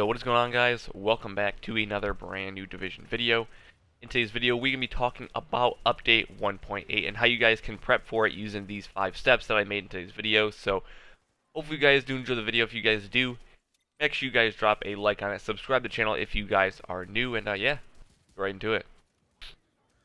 Yo, what is going on, guys? Welcome back to another brand new Division video. In today's video, we're going to be talking about update 1.8 and how you guys can prep for it using these 5 steps that I made in today's video. So, hopefully you guys do enjoy the video. If you guys do, make sure you guys drop a like on it, subscribe to the channel if you guys are new, and yeah, get right into it.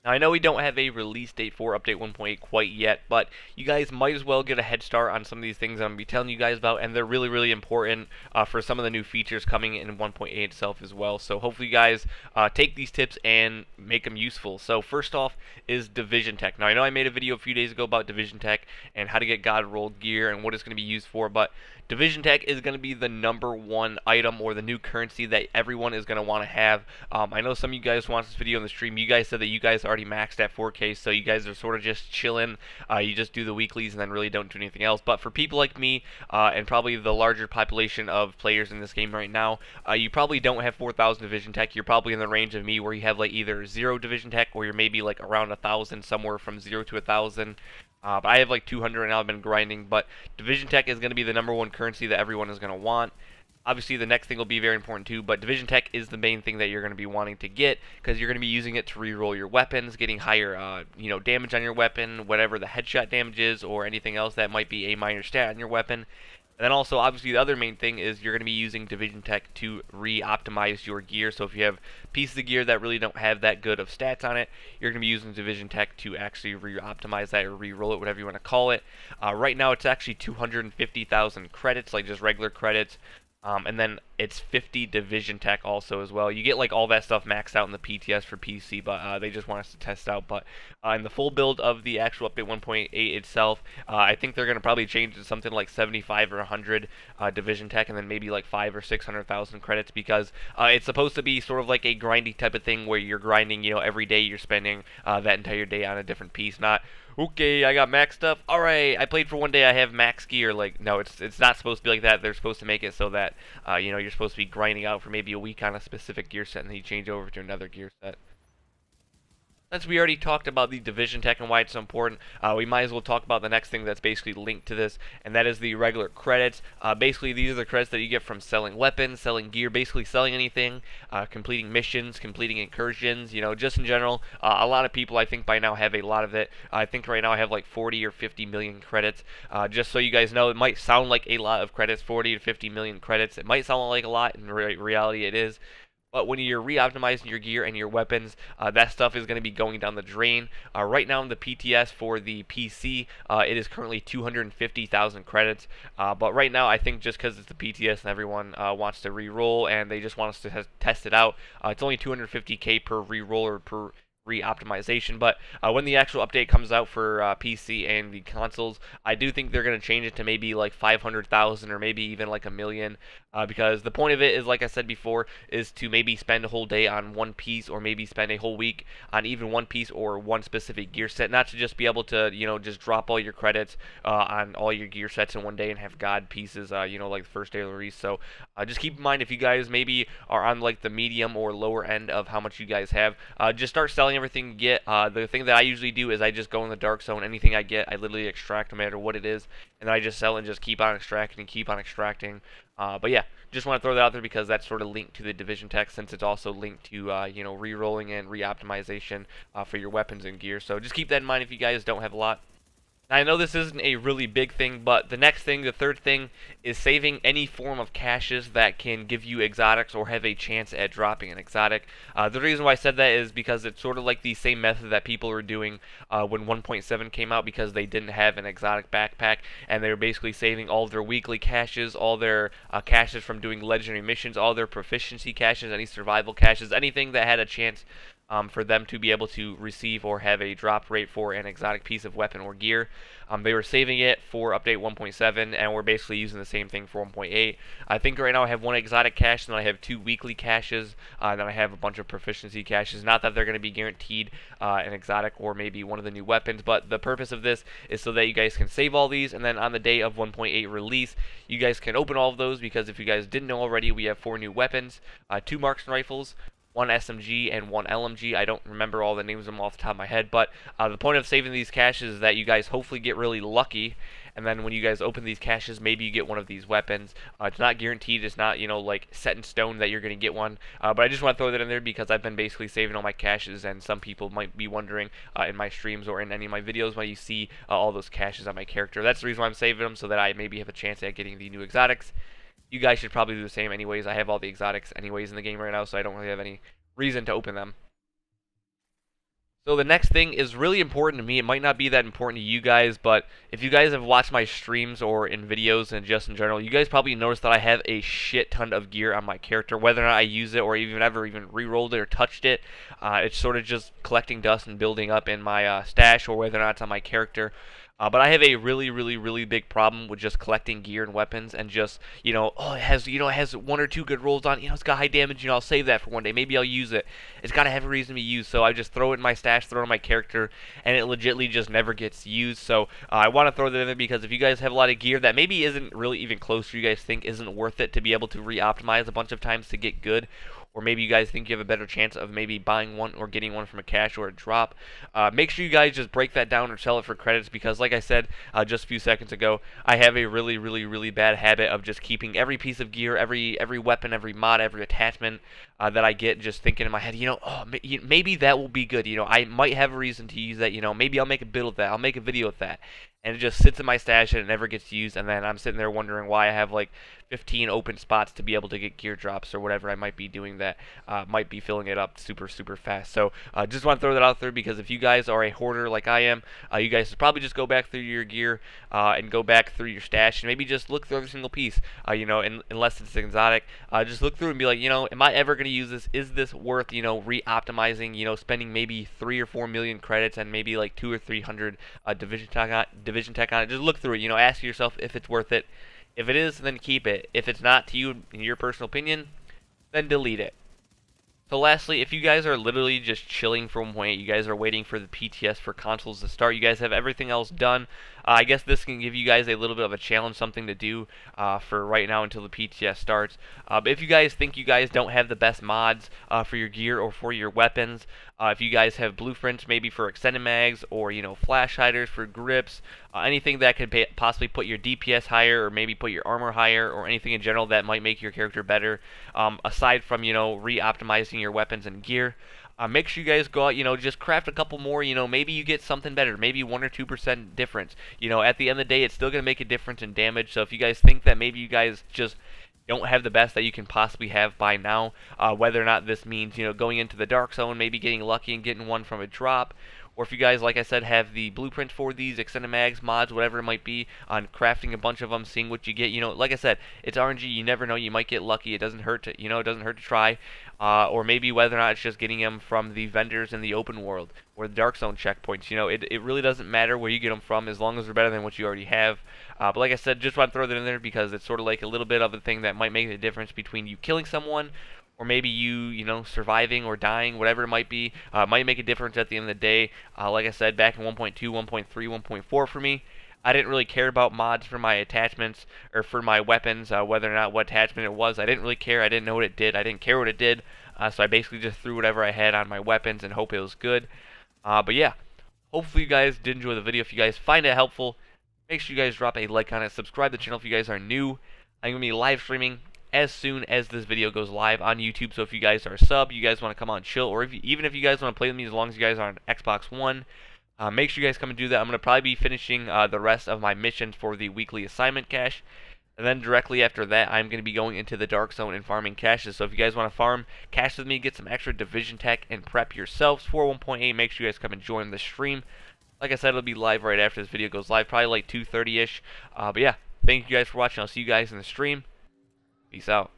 Now, I know we don't have a release date for Update 1.8 quite yet, but you guys might as well get a head start on some of these things I'm going to be telling you guys about, and they're really, really important for some of the new features coming in 1.8 itself as well. So hopefully you guys take these tips and make them useful. So first off is Division Tech. Now, I know I made a video a few days ago about Division Tech and how to get God rolled gear and what it's going to be used for, but Division Tech is going to be the #1 item or the new currency that everyone is going to want to have. I know some of you guys watched this video on the stream. You guys said that you guys already maxed at 4K, so you guys are sort of just chilling. You just do the weeklies and then really don't do anything else. But for people like me and probably the larger population of players in this game right now, you probably don't have 4,000 Division Tech. You're probably in the range of me where you have like either 0 Division Tech or you're maybe like around 1,000, somewhere from 0 to 1,000. But I have like 200 right now. I've been grinding, but Division Tech is going to be the #1 currency that everyone is going to want. Obviously, the next thing will be very important too, but Division Tech is the main thing that you're going to be wanting to get because you're going to be using it to reroll your weapons, getting higher, damage on your weapon, whatever the headshot damage is, or anything else that might be a minor stat on your weapon. And then also, obviously, the other main thing is you're going to be using Division Tech to re-optimize your gear. So if you have pieces of gear that really don't have that good of stats on it, you're going to be using Division Tech to actually re-optimize that or re-roll it, whatever you want to call it. Right now, it's actually 250,000 credits, like just regular credits. And then it's 50 Division Tech also as well. You get like all that stuff maxed out in the PTS for PC, but they just want us to test out. But in the full build of the actual update 1.8 itself, I think they're going to probably change to something like 75 or 100 Division Tech, and then maybe like 500,000 or 600,000 credits, because it's supposed to be sort of like a grindy type of thing where you're grinding, every day you're spending that entire day on a different piece, not okay, I got max stuff. All right, I played for one day. I have max gear. Like, no, it's not supposed to be like that. They're supposed to make it so that you're supposed to be grinding out for maybe a week on a specific gear set, and then you change over to another gear set. Since we already talked about the Division Tech and why it's so important, we might as well talk about the next thing that's basically linked to this, and that is the regular credits. Basically, these are the credits that you get from selling weapons, selling gear, basically selling anything, completing missions, completing incursions, just in general. A lot of people, I think, by now have a lot of it. I think right now I have like 40 or 50 million credits. Just so you guys know, it might sound like a lot of credits, 40 to 50 million credits. It might sound like a lot, in reality it is. But when you're re-optimizing your gear and your weapons, that stuff is going to be going down the drain. Right now in the PTS for the PC, it is currently 250,000 credits. But right now, I think just because it's the PTS and everyone wants to re-roll and they just want us to test it out, it's only 250k per re-roll or per re-optimization. But when the actual update comes out for PC and the consoles, I do think they're going to change it to maybe like 500,000 or maybe even like 1,000,000, because the point of it is, like I said before, is to maybe spend a whole day on one piece, or maybe spend a whole week on even one piece or one specific gear set, not to just be able to just drop all your credits on all your gear sets in one day and have god pieces like the first day of the release. So just keep in mind, if you guys maybe are on like the medium or lower end of how much you guys have, just start selling everything you get. The thing that I usually do is I just go in the dark zone. Anything I get, I literally extract no matter what it is, and then I just sell and just keep on extracting and keep on extracting. But yeah, just want to throw that out there because that's sort of linked to the Division Tech, since it's also linked to re-rolling and re-optimization for your weapons and gear. So just keep that in mind if you guys don't have a lot. Now, I know this isn't a really big thing, but the next thing, the third thing, is saving any form of caches that can give you exotics or have a chance at dropping an exotic. The reason why I said that is because it's sort of like the same method that people were doing when 1.7 came out, because they didn't have an exotic backpack, and they were basically saving all of their weekly caches, all their caches from doing legendary missions, all their proficiency caches, any survival caches, anything that had a chance for them to be able to receive or have a drop rate for an exotic piece of weapon or gear. They were saving it for update 1.7, and we're basically using the same thing for 1.8. I think right now I have one exotic cache, and then I have 2 weekly caches, and then I have a bunch of proficiency caches. Not that they're going to be guaranteed an exotic or maybe one of the new weapons, but the purpose of this is so that you guys can save all these, and then on the day of 1.8 release, you guys can open all of those, because if you guys didn't know already, we have 4 new weapons, 2 marksman rifles, one SMG and one LMG. I don't remember all the names of them off the top of my head, but the point of saving these caches is that you guys hopefully get really lucky, and then when you guys open these caches, maybe you get one of these weapons. It's not guaranteed. It's not, you know, like set in stone that you're going to get one. But I just want to throw that in there because I've been basically saving all my caches, and some people might be wondering in my streams or in any of my videos why you see all those caches on my character. That's the reason why I'm saving them, so that I maybe have a chance at getting the new exotics. You guys should probably do the same anyways. I have all the exotics anyways in the game right now, so I don't really have any reason to open them. So the next thing is really important to me. It might not be that important to you guys, but if you guys have watched my streams or in videos and just in general, you guys probably noticed that I have a shit ton of gear on my character. Whether or not I use it or even ever even re-rolled it or touched it, it's sort of just collecting dust and building up in my stash, or whether or not it's on my character. But I have a really big problem with just collecting gear and weapons, and just, you know, oh, it has one or two good rolls on it, you know, it's got high damage, you know, I'll save that for one day, maybe I'll use it. It's got to have a reason to be used, so I just throw it in my stash, throw it on my character, and it legitly just never gets used. So I want to throw that in there because if you guys have a lot of gear that maybe isn't really even close to you guys think isn't worth it to be able to re-optimize a bunch of times to get good, or maybe you guys think you have a better chance of maybe buying one or getting one from a cache or a drop, make sure you guys just break that down or sell it for credits, because like I said just a few seconds ago, I have a really bad habit of just keeping every piece of gear, every weapon, every mod, every attachment that I get, just thinking in my head, you know, oh, maybe that will be good, you know, I might have a reason to use that, you know, maybe I'll make a build of that, I'll make a video with that, and it just sits in my stash and it never gets used, and then I'm sitting there wondering why I have like 15 open spots to be able to get gear drops or whatever I might be doing that might be filling it up super fast. So just want to throw that out there, because if you guys are a hoarder like I am, you guys should probably just go back through your gear and go back through your stash and maybe just look through every single piece, you know, unless it's exotic, just look through and be like, you know, am I ever going to use this? Is this worth, you know, re-optimizing, you know, spending maybe 3 or 4 million credits and maybe like 200 or 300 division tech on it? Just look through it, you know, ask yourself if it's worth it. If it is, then keep it. If it's not to you, in your personal opinion, then delete it. So lastly, if you guys are literally just chilling for 1.8, you guys are waiting for the PTS for consoles to start, you guys have everything else done, I guess this can give you guys a little bit of a challenge, something to do for right now until the PTS starts. But if you guys think you guys don't have the best mods for your gear or for your weapons, if you guys have blueprints maybe for extended mags, or, you know, flash hiders for grips, anything that could possibly put your DPS higher, or maybe put your armor higher, or anything in general that might make your character better, aside from, you know, re-optimizing your weapons and gear, make sure you guys go out, you know, just craft a couple more, you know, maybe you get something better, maybe 1 or 2% difference. You know, at the end of the day, it's still going to make a difference in damage. So if you guys think that maybe you guys just don't have the best that you can possibly have by now, whether or not this means, you know, going into the dark zone, maybe getting lucky and getting one from a drop, or if you guys, like I said, have the blueprint for these extended mags, mods, whatever it might be, on crafting a bunch of them, seeing what you get, you know, like I said, it's RNG, you never know, you might get lucky, it doesn't hurt to, you know, it doesn't hurt to try, or maybe whether or not it's just getting them from the vendors in the open world, or the dark zone checkpoints, you know, it really doesn't matter where you get them from, as long as they're better than what you already have. But like I said, just want to throw that in there because it's sort of like a little bit of a thing that might make the difference between you killing someone, or maybe you know, surviving or dying, whatever it might be, might make a difference at the end of the day. Like I said, back in 1.2, 1.3, 1.4 for me, I didn't really care about mods for my attachments or for my weapons, whether or not what attachment it was. I didn't really care. I didn't know what it did. I didn't care what it did. So I basically just threw whatever I had on my weapons and hope it was good. But yeah, hopefully you guys did enjoy the video. If you guys find it helpful, make sure you guys drop a like on it. Subscribe to the channel if you guys are new. I'm going to be live streaming as soon as this video goes live on YouTube. So if you guys are a sub, you guys want to come on chill, or even if you guys want to play with me, as long as you guys are on Xbox One, make sure you guys come and do that. I'm going to probably be finishing the rest of my missions for the weekly assignment cache, and then directly after that, I'm going to be going into the dark zone and farming caches. So if you guys want to farm caches with me, get some extra division tech, and prep yourselves for 1.8, make sure you guys come and join the stream. Like I said, it'll be live right after this video goes live, probably like 2:30ish. But yeah, thank you guys for watching. I'll see you guys in the stream. Peace out.